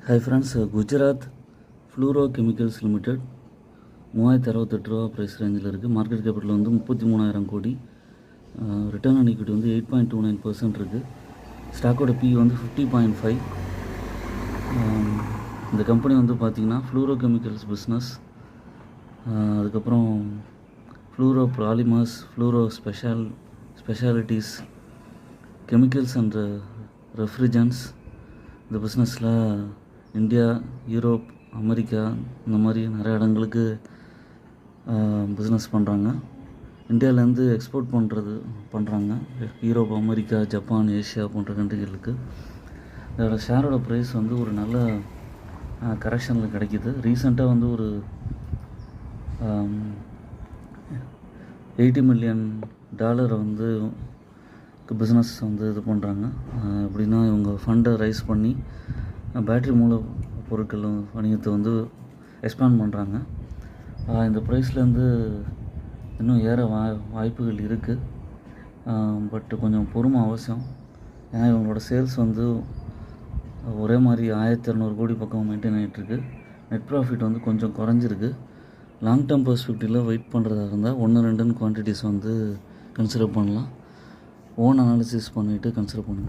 Hi friends, Gujarat fluoro chemicals limited 3068 ரூபா price ரேஞ்சில் இருக்குது. மார்க்கெட் கேபிட்டல் வந்து 33,000 கோடி. ரிட்டர்ன் ஆன் ஈக்விட்டி வந்து 8.29% இருக்குது. ஸ்டாக்கோட பி வந்து 50.5. இந்த கம்பெனி வந்து பார்த்திங்கன்னா ஃப்ளூரோ கெமிக்கல்ஸ் பிஸ்னஸ், அதுக்கப்புறம் fluoro polymers, fluoro specialities, chemicals and refrigerants. இந்த பிஸ்னஸில் இந்தியா, யூரோப், அமெரிக்கா இந்த மாதிரி நிறைய இடங்களுக்கு பிஸ்னஸ் பண்ணுறாங்க. இந்தியாவிலேருந்து எக்ஸ்போர்ட் பண்ணுறாங்க யூரோப், அமெரிக்கா, ஜப்பான், ஏஷியா போன்ற கண்ட்ரிகளுக்கு. இதோட ஷேரோட ப்ரைஸ் வந்து ஒரு நல்ல கரெக்ஷனில் கிடைக்கிது. ரீசெண்டாக வந்து ஒரு $80 மில்லியன் வந்து பிஸ்னஸ் வந்து இது பண்ணுறாங்க. எப்படின்னா இவங்க ஃபண்டை ரைஸ் பண்ணி பேட்ரி மூல பொருட்கள் வணிகத்தை வந்து எக்ஸ்பேண்ட் பண்ணுறாங்க. இந்த ப்ரைஸ்லேருந்து இன்னும் ஏற வாய்ப்புகள் இருக்குது. பட் கொஞ்சம் பொறுமை அவசியம். ஏன்னா இவங்களோட சேல்ஸ் வந்து ஒரே மாதிரி 1200 கோடி பக்கம் மெயின்டைன் ஆகிட்டுருக்கு. நெட் ப்ராஃபிட் வந்து கொஞ்சம் குறைஞ்சிருக்கு. லாங் டேர்ம் பெர்ஸ்பெக்டிவில் வெயிட் பண்ணுறதா இருந்தால் 1-2 குவான்டிட்டிஸ் வந்து கன்சிடர் பண்ணலாம். ஓன் அனாலிசிஸ் பண்ணிவிட்டு கன்சிடர் பண்ணுங்கள்.